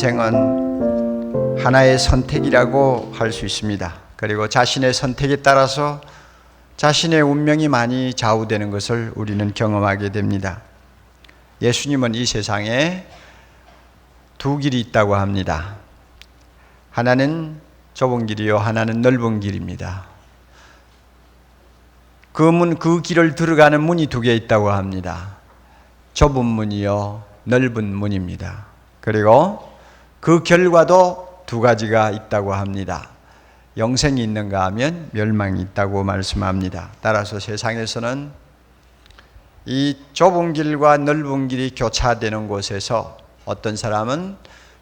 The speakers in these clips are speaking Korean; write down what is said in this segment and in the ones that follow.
인생은 하나의 선택이라고 할 수 있습니다. 그리고 자신의 선택에 따라서 자신의 운명이 많이 좌우되는 것을 우리는 경험하게 됩니다. 예수님은 이 세상에 두 길이 있다고 합니다. 하나는 좁은 길이요, 하나는 넓은 길입니다. 그 길을 들어가는 문이 두 개 있다고 합니다. 좁은 문이요, 넓은 문입니다. 그리고 그 결과도 두 가지가 있다고 합니다. 영생이 있는가 하면 멸망이 있다고 말씀합니다. 따라서 세상에서는 이 좁은 길과 넓은 길이 교차되는 곳에서 어떤 사람은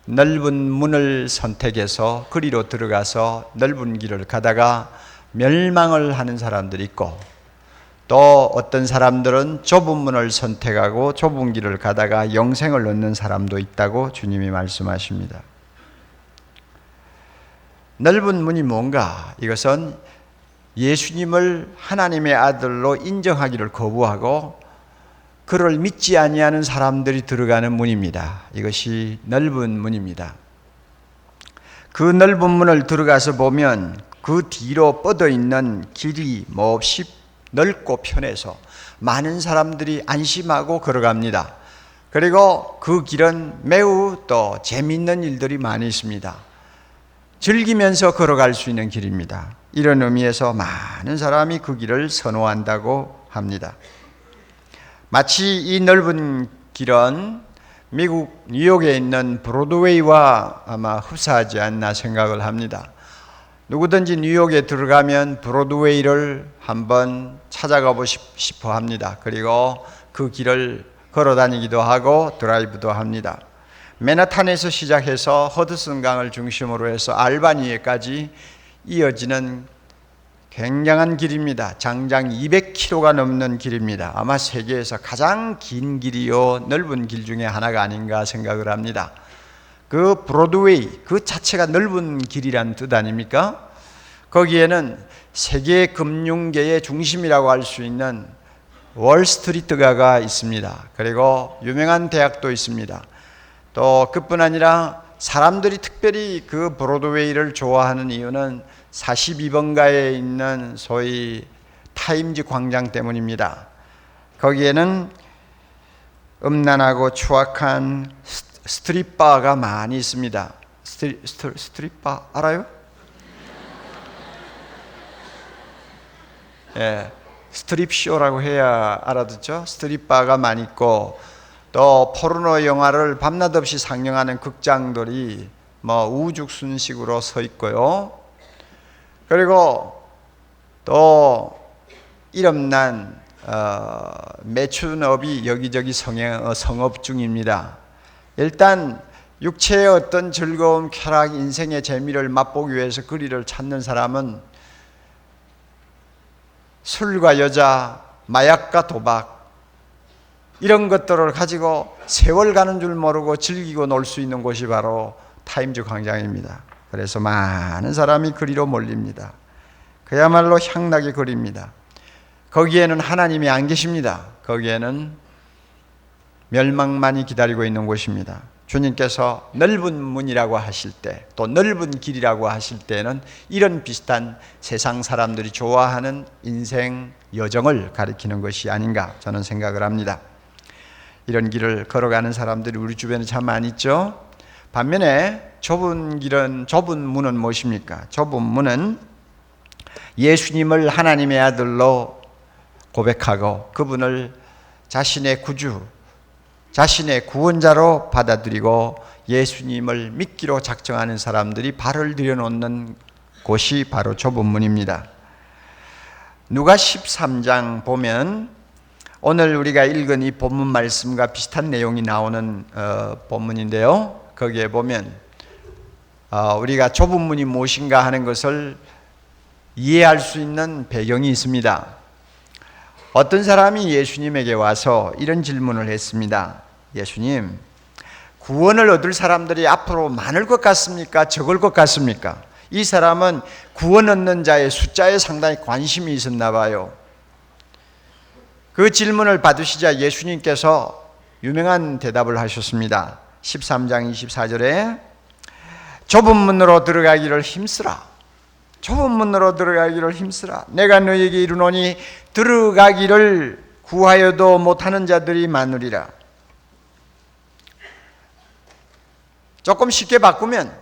넓은 문을 선택해서 그리로 들어가서 넓은 길을 가다가 멸망을 하는 사람들이 있고, 또 어떤 사람들은 좁은 문을 선택하고 좁은 길을 가다가 영생을 얻는 사람도 있다고 주님이 말씀하십니다. 넓은 문이 뭔가? 이것은 예수님을 하나님의 아들로 인정하기를 거부하고 그를 믿지 아니하는 사람들이 들어가는 문입니다. 이것이 넓은 문입니다. 그 넓은 문을 들어가서 보면 그 뒤로 뻗어 있는 길이 몹시 넓고 편해서 많은 사람들이 안심하고 걸어갑니다. 그리고 그 길은 매우 또 재미있는 일들이 많이 있습니다. 즐기면서 걸어갈 수 있는 길입니다. 이런 의미에서 많은 사람이 그 길을 선호한다고 합니다. 마치 이 넓은 길은 미국 뉴욕에 있는 브로드웨이와 아마 흡사하지 않나 생각을 합니다. 누구든지 뉴욕에 들어가면 브로드웨이를 한번 찾아가고 싶어 합니다. 그리고 그 길을 걸어 다니기도 하고 드라이브도 합니다. 맨하탄에서 시작해서 허드슨강을 중심으로 해서 알바니에까지 이어지는 굉장한 길입니다. 장장 200km가 넘는 길입니다. 아마 세계에서 가장 긴 길이요 넓은 길 중에 하나가 아닌가 생각을 합니다. 그 브로드웨이 그 자체가 넓은 길이란 뜻 아닙니까? 거기에는 세계 금융계의 중심이라고 할 수 있는 월스트리트가가 있습니다. 그리고 유명한 대학도 있습니다. 또 그뿐 아니라 사람들이 특별히 그 브로드웨이를 좋아하는 이유는 42번가에 있는 소위 타임즈 광장 때문입니다. 거기에는 음란하고 추악한 스트릿바가 많이 있습니다. 스트릿바 알아요? 예, 스트립쇼라고 해야 알아듣죠? 스트릿바가 많이 있고, 또 포르노 영화를 밤낮 없이 상영하는 극장들이 우죽순식으로 서 있고요. 그리고 또 이름난 매춘업이 여기저기 성업 중입니다. 일단 육체의 어떤 즐거움, 쾌락, 인생의 재미를 맛보기 위해서 거리를 찾는 사람은 술과 여자, 마약과 도박 이런 것들을 가지고 세월 가는 줄 모르고 즐기고 놀 수 있는 곳이 바로 타임즈 광장입니다. 그래서 많은 사람이 거리로 몰립니다. 그야말로 향락의 거리입니다. 거기에는 하나님이 안 계십니다. 거기에는 멸망만이 기다리고 있는 곳입니다. 주님께서 넓은 문이라고 하실 때, 또 넓은 길이라고 하실 때는 이런 비슷한 세상 사람들이 좋아하는 인생 여정을 가리키는 것이 아닌가 저는 생각을 합니다. 이런 길을 걸어가는 사람들이 우리 주변에 참 많이 있죠. 반면에 좁은 문은 무엇입니까? 좁은 문은 예수님을 하나님의 아들로 고백하고 그분을 자신의 구주, 자신의 구원자로 받아들이고 예수님을 믿기로 작정하는 사람들이 발을 들여놓는 곳이 바로 좁은 문입니다. 누가 13장 보면 오늘 우리가 읽은 이 본문 말씀과 비슷한 내용이 나오는 본문인데요. 거기에 보면 우리가 좁은 문이 무엇인가 하는 것을 이해할 수 있는 배경이 있습니다. 어떤 사람이 예수님에게 와서 이런 질문을 했습니다. 예수님, 구원을 얻을 사람들이 앞으로 많을 것 같습니까? 적을 것 같습니까? 이 사람은 구원 얻는 자의 숫자에 상당히 관심이 있었나 봐요. 그 질문을 받으시자 예수님께서 유명한 대답을 하셨습니다. 13장 24절에 좁은 문으로 들어가기를 힘쓰라. 좁은 문으로 들어가기를 힘쓰라. 내가 너에게 이르노니 들어가기를 구하여도 못하는 자들이 많으리라. 조금 쉽게 바꾸면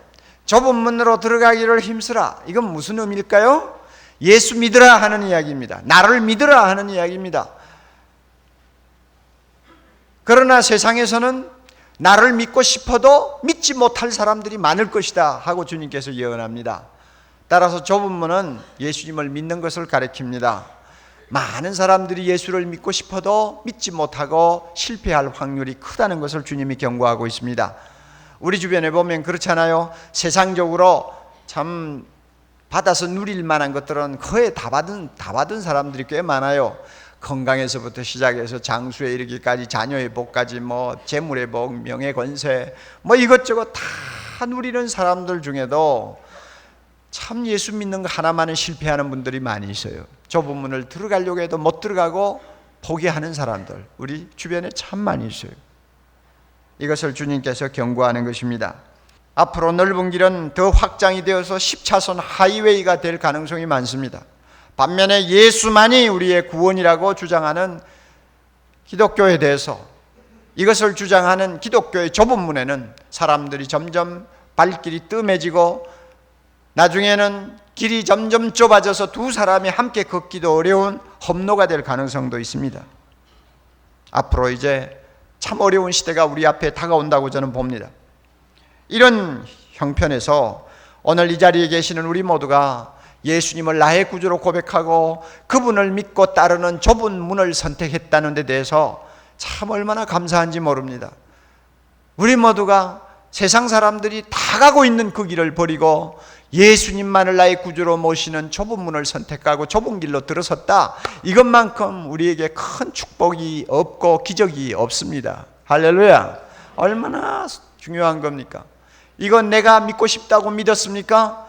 좁은 문으로 들어가기를 힘쓰라. 이건 무슨 의미일까요? 예수 믿으라 하는 이야기입니다. 나를 믿으라 하는 이야기입니다. 그러나 세상에서는 나를 믿고 싶어도 믿지 못할 사람들이 많을 것이다 하고 주님께서 예언합니다. 따라서 좁은 문은 예수님을 믿는 것을 가리킵니다. 많은 사람들이 예수를 믿고 싶어도 믿지 못하고 실패할 확률이 크다는 것을 주님이 경고하고 있습니다. 우리 주변에 보면 그렇잖아요. 세상적으로 참 받아서 누릴 만한 것들은 거의 다 받은 사람들이 꽤 많아요. 건강에서부터 시작해서 장수에 이르기까지, 자녀의 복까지, 재물의 복, 명예 권세, 이것저것 다 누리는 사람들 중에도 참 예수 믿는 거 하나만은 실패하는 분들이 많이 있어요. 좁은 문을 들어가려고 해도 못 들어가고 포기하는 사람들, 우리 주변에 참 많이 있어요. 이것을 주님께서 경고하는 것입니다. 앞으로 넓은 길은 더 확장이 되어서 10차선 하이웨이가 될 가능성이 많습니다. 반면에 예수만이 우리의 구원이라고 주장하는 기독교에 대해서, 이것을 주장하는 기독교의 좁은 문에는 사람들이 점점 발길이 뜸해지고 나중에는 길이 점점 좁아져서 두 사람이 함께 걷기도 어려운 험로가 될 가능성도 있습니다. 앞으로 이제 참 어려운 시대가 우리 앞에 다가온다고 저는 봅니다. 이런 형편에서 오늘 이 자리에 계시는 우리 모두가 예수님을 나의 구주로 고백하고 그분을 믿고 따르는 좁은 문을 선택했다는 데 대해서 참 얼마나 감사한지 모릅니다. 우리 모두가 세상 사람들이 다 가고 있는 그 길을 버리고 예수님만을 나의 구주로 모시는 좁은 문을 선택하고 좁은 길로 들어섰다. 이것만큼 우리에게 큰 축복이 없고 기적이 없습니다. 할렐루야. 얼마나 중요한 겁니까? 이건 내가 믿고 싶다고 믿었습니까?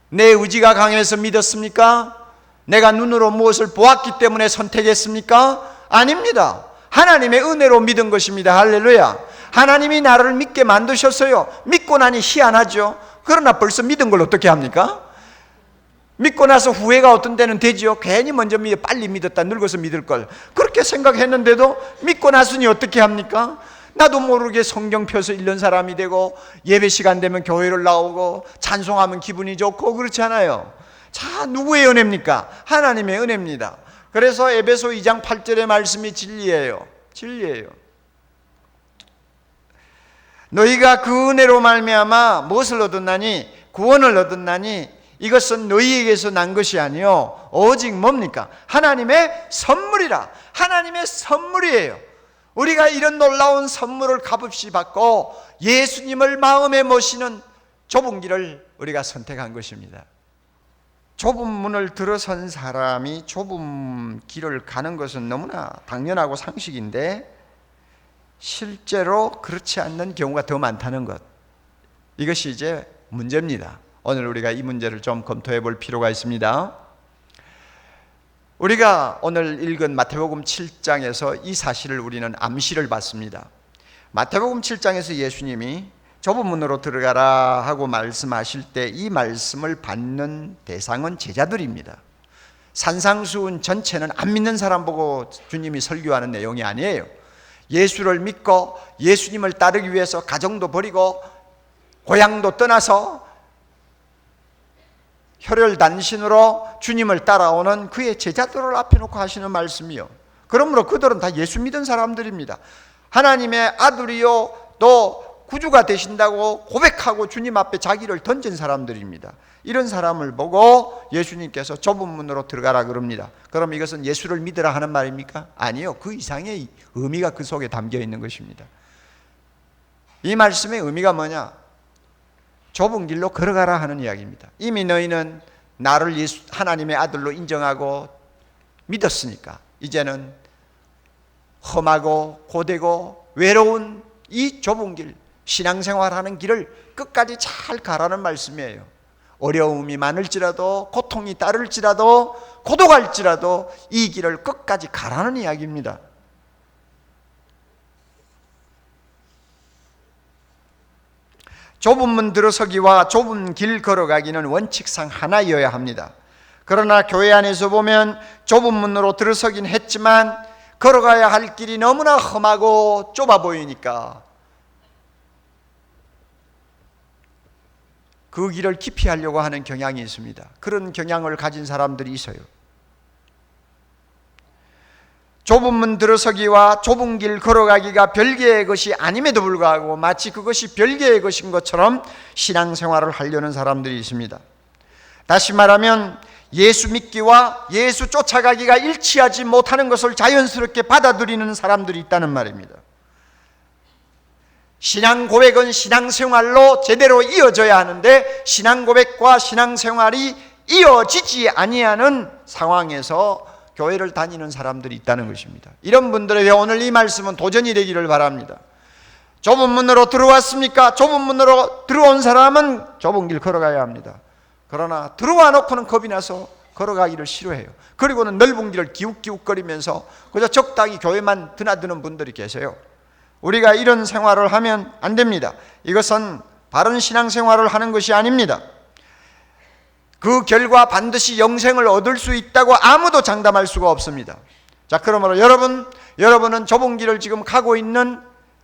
내 의지가 강해서 믿었습니까? 내가 눈으로 무엇을 보았기 때문에 선택했습니까? 아닙니다. 하나님의 은혜로 믿은 것입니다. 할렐루야. 하나님이 나를 믿게 만드셨어요. 믿고 나니 희한하죠. 그러나 벌써 믿은 걸 어떻게 합니까? 믿고 나서 후회가 어떤 때는 되지요. 괜히 먼저 빨리 믿었다, 늙어서 믿을 걸, 그렇게 생각했는데도 믿고 나서니 어떻게 합니까? 나도 모르게 성경 펴서 읽는 사람이 되고 예배 시간 되면 교회를 나오고 찬송하면 기분이 좋고 그렇지 않아요? 자, 누구의 은혜입니까? 하나님의 은혜입니다. 그래서 에베소 2장 8절의 말씀이 진리예요. 진리예요. 너희가 그 은혜로 말미암아 무엇을 얻었나니? 구원을 얻었나니? 이것은 너희에게서 난 것이 아니요 오직 뭡니까? 하나님의 선물이라. 하나님의 선물이에요. 우리가 이런 놀라운 선물을 값없이 받고 예수님을 마음에 모시는 좁은 길을 우리가 선택한 것입니다. 좁은 문을 들어선 사람이 좁은 길을 가는 것은 너무나 당연하고 상식인데 실제로 그렇지 않는 경우가 더 많다는 것, 이것이 이제 문제입니다. 오늘 우리가 이 문제를 좀 검토해 볼 필요가 있습니다. 우리가 오늘 읽은 마태복음 7장에서 이 사실을 우리는 암시를 받습니다. 마태복음 7장에서 예수님이 좁은 문으로 들어가라 하고 말씀하실 때 이 말씀을 받는 대상은 제자들입니다. 산상수훈 전체는 안 믿는 사람 보고 주님이 설교하는 내용이 아니에요. 예수를 믿고 예수님을 따르기 위해서 가정도 버리고 고향도 떠나서 혈혈단신으로 주님을 따라오는 그의 제자들을 앞에 놓고 하시는 말씀이요. 그러므로 그들은 다 예수 믿은 사람들입니다. 하나님의 아들이요 또 구주가 되신다고 고백하고 주님 앞에 자기를 던진 사람들입니다. 이런 사람을 보고 예수님께서 좁은 문으로 들어가라 그럽니다. 그럼 이것은 예수를 믿으라 하는 말입니까? 아니요. 그 이상의 의미가 그 속에 담겨 있는 것입니다. 이 말씀의 의미가 뭐냐? 좁은 길로 걸어가라 하는 이야기입니다. 이미 너희는 나를 하나님의 아들로 인정하고 믿었으니까 이제는 험하고 고되고 외로운 이 좁은 길, 신앙생활하는 길을 끝까지 잘 가라는 말씀이에요. 어려움이 많을지라도, 고통이 따를지라도, 고독할지라도 이 길을 끝까지 가라는 이야기입니다. 좁은 문 들어서기와 좁은 길 걸어가기는 원칙상 하나여야 합니다. 그러나 교회 안에서 보면 좁은 문으로 들어서긴 했지만 걸어가야 할 길이 너무나 험하고 좁아 보이니까 그 길을 기피하려고 하는 경향이 있습니다. 그런 경향을 가진 사람들이 있어요. 좁은 문 들어서기와 좁은 길 걸어가기가 별개의 것이 아님에도 불구하고 마치 그것이 별개의 것인 것처럼 신앙생활을 하려는 사람들이 있습니다. 다시 말하면 예수 믿기와 예수 쫓아가기가 일치하지 못하는 것을 자연스럽게 받아들이는 사람들이 있다는 말입니다. 신앙 고백은 신앙생활로 제대로 이어져야 하는데 신앙 고백과 신앙생활이 이어지지 아니하는 상황에서 교회를 다니는 사람들이 있다는 것입니다. 이런 분들에게 오늘 이 말씀은 도전이 되기를 바랍니다. 좁은 문으로 들어왔습니까? 좁은 문으로 들어온 사람은 좁은 길 걸어가야 합니다. 그러나 들어와 놓고는 겁이 나서 걸어가기를 싫어해요. 그리고는 넓은 길을 기웃기웃거리면서 그저 적당히 교회만 드나드는 분들이 계세요. 우리가 이런 생활을 하면 안 됩니다. 이것은 바른 신앙생활을 하는 것이 아닙니다. 그 결과 반드시 영생을 얻을 수 있다고 아무도 장담할 수가 없습니다. 자, 그러므로 여러분은 좁은 길을 지금 가고 있는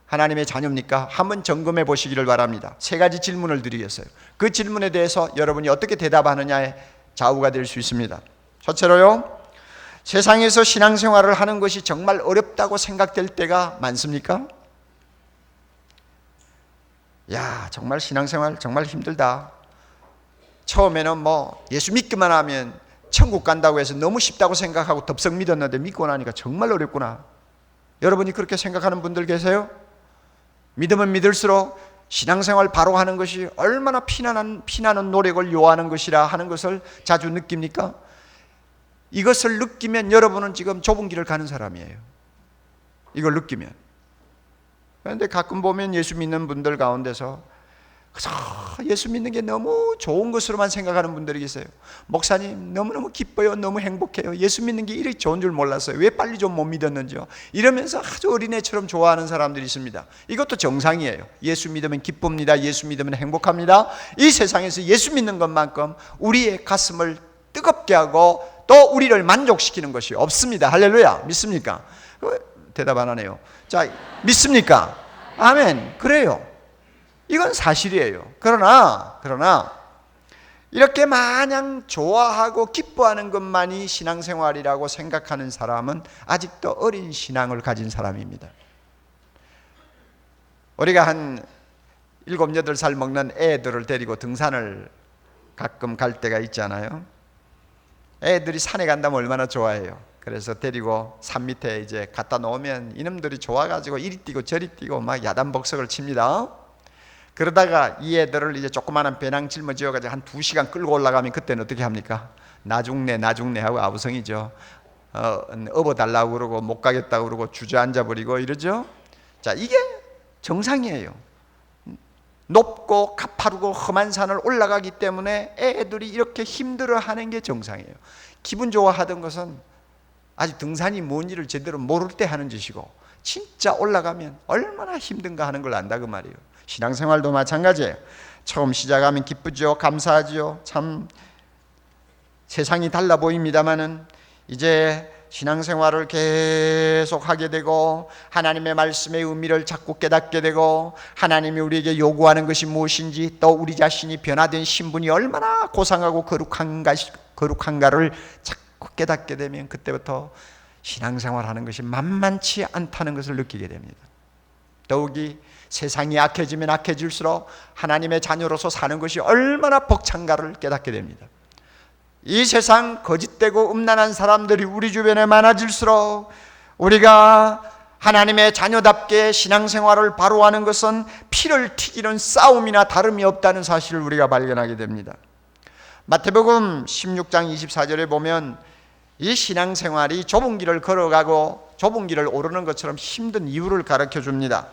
하나님의 자녀입니까? 한번 점검해 보시기를 바랍니다. 세 가지 질문을 드리겠어요. 그 질문에 대해서 여러분이 어떻게 대답하느냐에 좌우가 될 수 있습니다. 첫째로요, 세상에서 신앙생활을 하는 것이 정말 어렵다고 생각될 때가 많습니까? 야, 정말 신앙생활 정말 힘들다. 처음에는 예수 믿기만 하면 천국 간다고 해서 너무 쉽다고 생각하고 덥석 믿었는데 믿고 나니까 정말 어렵구나. 여러분이 그렇게 생각하는 분들 계세요? 믿으면 믿을수록 신앙생활 바로 하는 것이 얼마나 피나는 노력을 요하는 것이라 하는 것을 자주 느낍니까? 이것을 느끼면 여러분은 지금 좁은 길을 가는 사람이에요. 이걸 느끼면. 그런데 가끔 보면 예수 믿는 분들 가운데서 그저 예수 믿는 게 너무 좋은 것으로만 생각하는 분들이 계세요. 목사님 너무너무 기뻐요. 너무 행복해요. 예수 믿는 게 이렇게 좋은 줄 몰랐어요. 왜 빨리 좀 못 믿었는지요. 이러면서 아주 어린애처럼 좋아하는 사람들이 있습니다. 이것도 정상이에요. 예수 믿으면 기쁩니다. 예수 믿으면 행복합니다. 이 세상에서 예수 믿는 것만큼 우리의 가슴을 뜨겁게 하고 또 우리를 만족시키는 것이 없습니다. 할렐루야. 믿습니까? 대답 안 하네요. 자, 믿습니까? 아멘. 그래요. 이건 사실이에요. 그러나 이렇게 마냥 좋아하고 기뻐하는 것만이 신앙생활이라고 생각하는 사람은 아직도 어린 신앙을 가진 사람입니다. 우리가 한 7, 8살 먹는 애들을 데리고 등산을 가끔 갈 때가 있잖아요. 애들이 산에 간다면 얼마나 좋아해요. 그래서 데리고 산 밑에 이제 갖다 놓으면 이놈들이 좋아가지고 이리 뛰고 저리 뛰고 막 야단벅석을 칩니다. 그러다가 이 애들을 이제 조그마한 배낭 짊어지어가지고 한 2시간 끌고 올라가면 그때는 어떻게 합니까? 나중네 하고 아부성이죠. 업어달라고 그러고 못 가겠다고 그러고 주저앉아버리고 이러죠. 자, 이게 정상이에요. 높고 가파르고 험한 산을 올라가기 때문에 애들이 이렇게 힘들어하는 게 정상이에요. 기분 좋아하던 것은 아직 등산이 뭔지를 제대로 모를 때 하는 짓이고 진짜 올라가면 얼마나 힘든가 하는 걸 안다 그 말이에요. 신앙생활도 마찬가지예요. 처음 시작하면 기쁘죠. 감사하죠. 참 세상이 달라 보입니다마는 이제 신앙생활을 계속 하게 되고 하나님의 말씀의 의미를 자꾸 깨닫게 되고 하나님이 우리에게 요구하는 것이 무엇인지 또 우리 자신이 변화된 신분이 얼마나 고상하고 거룩한가를 자꾸 깨닫게 되면 그때부터 신앙생활하는 것이 만만치 않다는 것을 느끼게 됩니다. 더욱이 세상이 악해지면 악해질수록 하나님의 자녀로서 사는 것이 얼마나 벅찬가를 깨닫게 됩니다. 이 세상 거짓되고 음란한 사람들이 우리 주변에 많아질수록 우리가 하나님의 자녀답게 신앙생활을 바로 하는 것은 피를 튀기는 싸움이나 다름이 없다는 사실을 우리가 발견하게 됩니다. 마태복음 16장 24절에 보면 이 신앙생활이 좁은 길을 걸어가고 좁은 길을 오르는 것처럼 힘든 이유를 가르쳐 줍니다.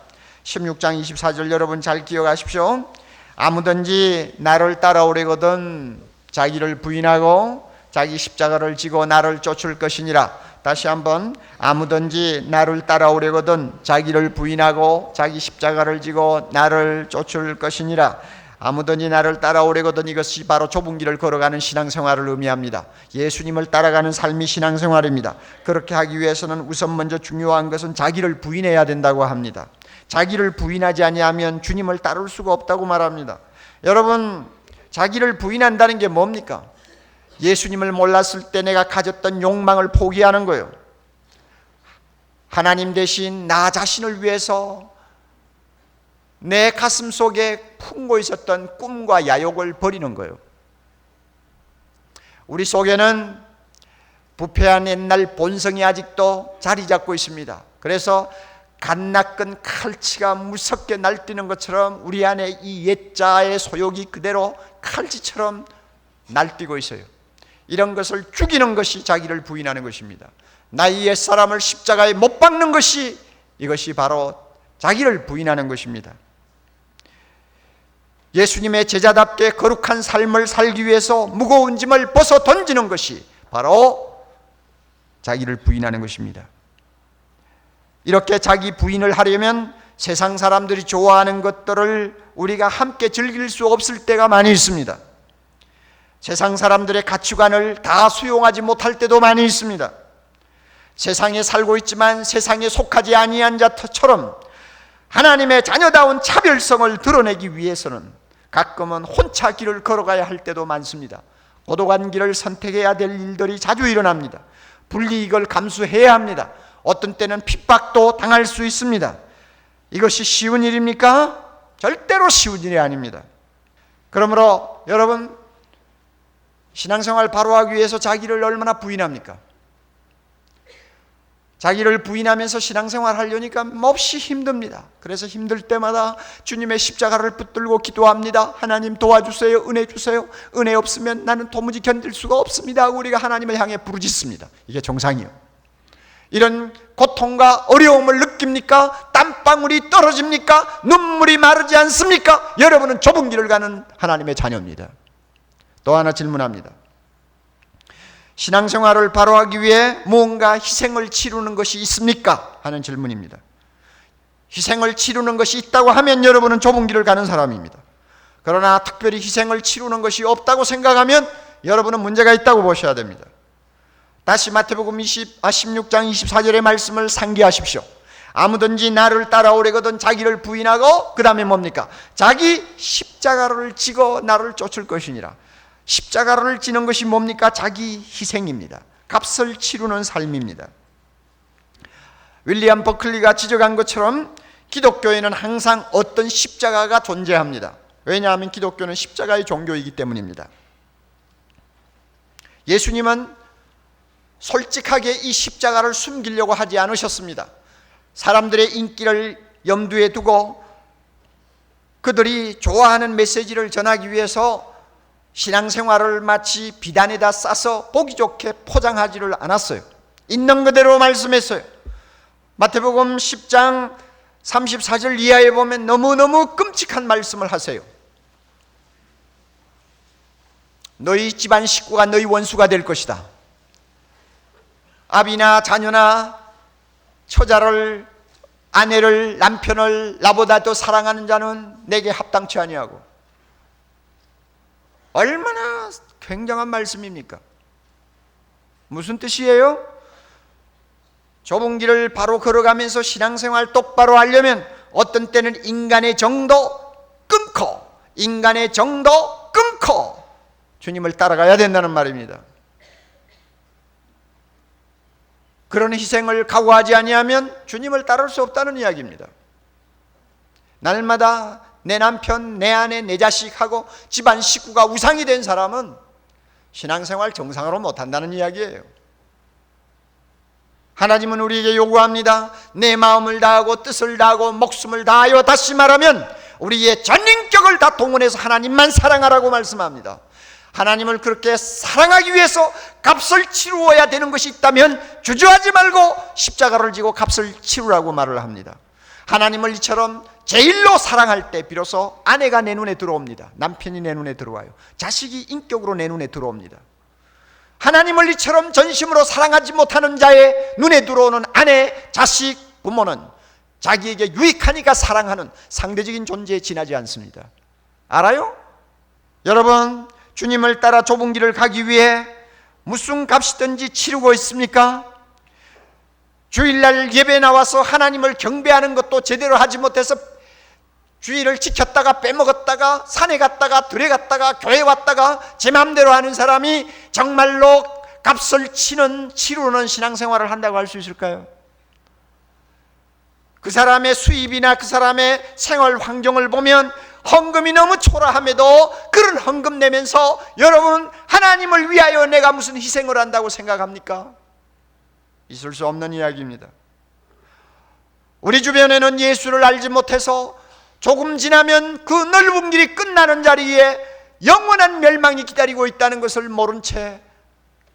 16장 24절 여러분 잘 기억하십시오. 아무든지 나를 따라오려거든 자기를 부인하고 자기 십자가를 지고 나를 쫓을 것이니라. 다시 한번 아무든지 나를 따라오려거든 자기를 부인하고 자기 십자가를 지고 나를 쫓을 것이니라. 아무든지 나를 따라오려거든 이것이 바로 좁은 길을 걸어가는 신앙생활을 의미합니다. 예수님을 따라가는 삶이 신앙생활입니다. 그렇게 하기 위해서는 우선 먼저 중요한 것은 자기를 부인해야 된다고 합니다. 자기를 부인하지 아니하면 주님을 따를 수가 없다고 말합니다. 여러분, 자기를 부인한다는 게 뭡니까? 예수님을 몰랐을 때 내가 가졌던 욕망을 포기하는 거예요. 하나님 대신 나 자신을 위해서 내 가슴 속에 품고 있었던 꿈과 야욕을 버리는 거예요. 우리 속에는 부패한 옛날 본성이 아직도 자리 잡고 있습니다. 그래서 갓낚은 칼치가 무섭게 날뛰는 것처럼 우리 안에 이 옛자의 소욕이 그대로 칼치처럼 날뛰고 있어요. 이런 것을 죽이는 것이 자기를 부인하는 것입니다. 나의 옛사람을 십자가에 못 박는 것이, 이것이 바로 자기를 부인하는 것입니다. 예수님의 제자답게 거룩한 삶을 살기 위해서 무거운 짐을 벗어 던지는 것이 바로 자기를 부인하는 것입니다. 이렇게 자기 부인을 하려면 세상 사람들이 좋아하는 것들을 우리가 함께 즐길 수 없을 때가 많이 있습니다. 세상 사람들의 가치관을 다 수용하지 못할 때도 많이 있습니다. 세상에 살고 있지만 세상에 속하지 아니한 자처럼 하나님의 자녀다운 차별성을 드러내기 위해서는 가끔은 혼자 길을 걸어가야 할 때도 많습니다. 고독한 길을 선택해야 될 일들이 자주 일어납니다. 불이익을 감수해야 합니다. 어떤 때는 핍박도 당할 수 있습니다. 이것이 쉬운 일입니까? 절대로 쉬운 일이 아닙니다. 그러므로 여러분, 신앙생활 바로 하기 위해서 자기를 얼마나 부인합니까? 자기를 부인하면서 신앙생활 하려니까 몹시 힘듭니다. 그래서 힘들 때마다 주님의 십자가를 붙들고 기도합니다. 하나님 도와주세요. 은혜 주세요. 은혜 없으면 나는 도무지 견딜 수가 없습니다. 우리가 하나님을 향해 부르짖습니다. 이게 정상이에요. 이런 고통과 어려움을 느낍니까? 땀방울이 떨어집니까? 눈물이 마르지 않습니까? 여러분은 좁은 길을 가는 하나님의 자녀입니다. 또 하나 질문합니다. 신앙생활을 바로 하기 위해 무언가 희생을 치르는 것이 있습니까? 하는 질문입니다. 희생을 치르는 것이 있다고 하면 여러분은 좁은 길을 가는 사람입니다. 그러나 특별히 희생을 치르는 것이 없다고 생각하면 여러분은 문제가 있다고 보셔야 됩니다. 다시 마태복음 16장 24절의 말씀을 상기하십시오. 아무든지 나를 따라오려거든 자기를 부인하고 그 다음에 뭡니까? 자기 십자가를 지고 나를 쫓을 것이니라. 십자가를 지는 것이 뭡니까? 자기 희생입니다. 값을 치르는 삶입니다. 윌리엄 버클리가 지적한 것처럼 기독교에는 항상 어떤 십자가가 존재합니다. 왜냐하면 기독교는 십자가의 종교이기 때문입니다. 예수님은 솔직하게 이 십자가를 숨기려고 하지 않으셨습니다. 사람들의 인기를 염두에 두고 그들이 좋아하는 메시지를 전하기 위해서 신앙생활을 마치 비단에다 싸서 보기 좋게 포장하지를 않았어요. 있는 그대로 말씀했어요. 마태복음 10장 34절 이하에 보면 너무너무 끔찍한 말씀을 하세요. 너희 집안 식구가 너희 원수가 될 것이다. 아비나 자녀나 처자를, 아내를, 남편을 나보다 더 사랑하는 자는 내게 합당치 아니하고. 얼마나 굉장한 말씀입니까? 무슨 뜻이에요? 좁은 길을 바로 걸어가면서 신앙생활 똑바로 하려면 어떤 때는 인간의 정도 끊고 주님을 따라가야 된다는 말입니다. 그런 희생을 각오하지 아니하면 주님을 따를 수 없다는 이야기입니다. 날마다 내 남편, 내 아내, 내 자식하고 집안 식구가 우상이 된 사람은 신앙생활 정상으로 못한다는 이야기예요. 하나님은 우리에게 요구합니다. 내 마음을 다하고 뜻을 다하고 목숨을 다하여, 다시 말하면 우리의 전인격을 다 동원해서 하나님만 사랑하라고 말씀합니다. 하나님을 그렇게 사랑하기 위해서 값을 치루어야 되는 것이 있다면 주저하지 말고 십자가를 지고 값을 치루라고 말을 합니다. 하나님을 이처럼 제일로 사랑할 때 비로소 아내가 내 눈에 들어옵니다. 남편이 내 눈에 들어와요. 자식이 인격으로 내 눈에 들어옵니다. 하나님을 이처럼 전심으로 사랑하지 못하는 자의 눈에 들어오는 아내, 자식, 부모는 자기에게 유익하니까 사랑하는 상대적인 존재에 지나지 않습니다. 알아요? 여러분, 주님을 따라 좁은 길을 가기 위해 무슨 값이든지 치르고 있습니까? 주일날 예배에 나와서 하나님을 경배하는 것도 제대로 하지 못해서 주일을 지켰다가 빼먹었다가 산에 갔다가 들에 갔다가 교회 왔다가 제 마음대로 하는 사람이 정말로 값을 치르는 신앙생활을 한다고 할 수 있을까요? 그 사람의 수입이나 그 사람의 생활 환경을 보면 헌금이 너무 초라함에도 그런 헌금 내면서 여러분, 하나님을 위하여 내가 무슨 희생을 한다고 생각합니까? 있을 수 없는 이야기입니다. 우리 주변에는 예수를 알지 못해서 조금 지나면 그 넓은 길이 끝나는 자리에 영원한 멸망이 기다리고 있다는 것을 모른 채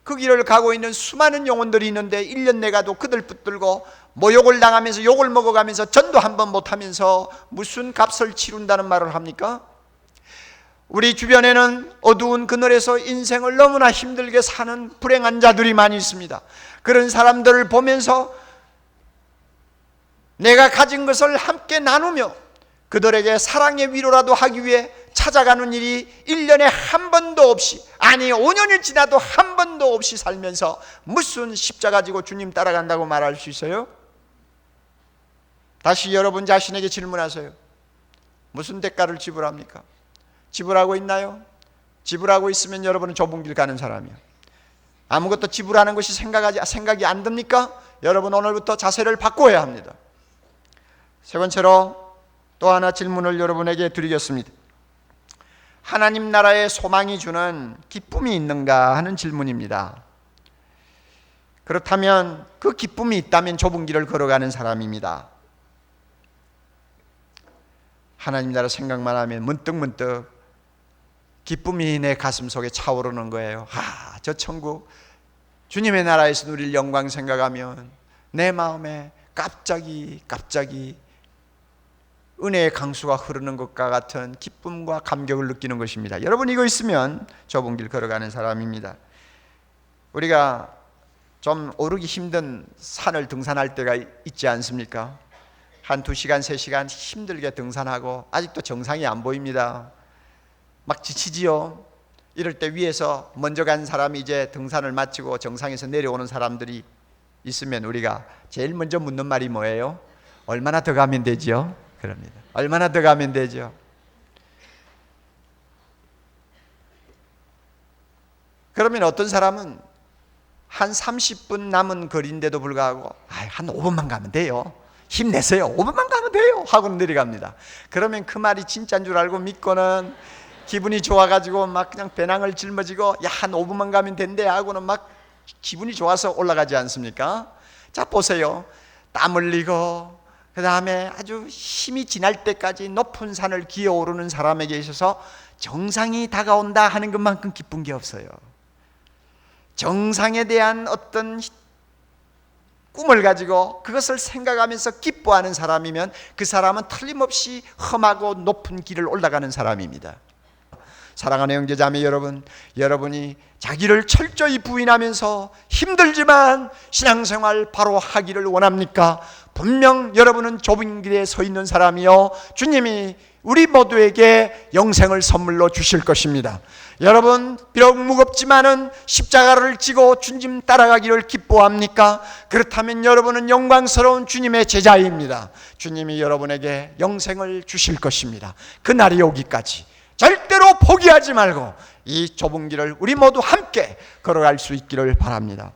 그 길을 가고 있는 수많은 영혼들이 있는데 1년 내가도 그들 붙들고 모욕을 당하면서 욕을 먹어가면서 전도 한 번 못하면서 무슨 값을 치른다는 말을 합니까? 우리 주변에는 어두운 그늘에서 인생을 너무나 힘들게 사는 불행한 자들이 많이 있습니다. 그런 사람들을 보면서 내가 가진 것을 함께 나누며 그들에게 사랑의 위로라도 하기 위해 찾아가는 일이 1년에 한 번도 없이, 아니 5년이 지나도 한 번도 없이 살면서 무슨 십자가 지고 주님 따라간다고 말할 수 있어요? 다시 여러분 자신에게 질문하세요. 무슨 대가를 지불합니까? 지불하고 있나요? 지불하고 있으면 여러분은 좁은 길 가는 사람이에요. 아무것도 지불하는 것이 생각이 안 듭니까? 여러분 오늘부터 자세를 바꿔야 합니다. 세 번째로 또 하나 질문을 여러분에게 드리겠습니다. 하나님 나라의 소망이 주는 기쁨이 있는가 하는 질문입니다. 그렇다면 그 기쁨이 있다면 좁은 길을 걸어가는 사람입니다. 하나님 나라 생각만 하면 문득문득 기쁨이 내 가슴 속에 차오르는 거예요. 저 천국, 주님의 나라에서 누릴 영광 생각하면 내 마음에 갑자기 은혜의 강수가 흐르는 것과 같은 기쁨과 감격을 느끼는 것입니다. 여러분, 이거 있으면 좁은 길 걸어가는 사람입니다. 우리가 좀 오르기 힘든 산을 등산할 때가 있지 않습니까? 한 2시간, 3시간 힘들게 등산하고 아직도 정상이 안 보입니다. 막 지치지요. 이럴 때 위에서 먼저 간 사람이 이제 등산을 마치고 정상에서 내려오는 사람들이 있으면 우리가 제일 먼저 묻는 말이 뭐예요? 얼마나 더 가면 되지요? 그럽니다. 얼마나 더 가면 되죠? 그러면 어떤 사람은 한 30분 남은 거리인데도 불구하고 한 5분만 가면 돼요. 힘내세요. 5분만 가면 돼요. 하고는 내려갑니다. 그러면 그 말이 진짜인 줄 알고 믿고는 기분이 좋아가지고 막 그냥 배낭을 짊어지고 한 5분만 가면 된대 하고는 막 기분이 좋아서 올라가지 않습니까? 자, 보세요. 땀 흘리고 그 다음에 아주 힘이 지날 때까지 높은 산을 기어오르는 사람에게 있어서 정상이 다가온다 하는 것만큼 기쁜 게 없어요. 정상에 대한 어떤 꿈을 가지고 그것을 생각하면서 기뻐하는 사람이면 그 사람은 틀림없이 험하고 높은 길을 올라가는 사람입니다. 사랑하는 형제자매 여러분, 여러분이 자기를 철저히 부인하면서 힘들지만 신앙생활 바로 하기를 원합니까? 분명 여러분은 좁은 길에 서 있는 사람이요, 주님이 우리 모두에게 영생을 선물로 주실 것입니다. 여러분, 비록 무겁지만은 십자가를 지고 주님 따라가기를 기뻐합니까? 그렇다면 여러분은 영광스러운 주님의 제자입니다. 주님이 여러분에게 영생을 주실 것입니다. 그날이 오기까지 절대로 포기하지 말고 이 좁은 길을 우리 모두 함께 걸어갈 수 있기를 바랍니다.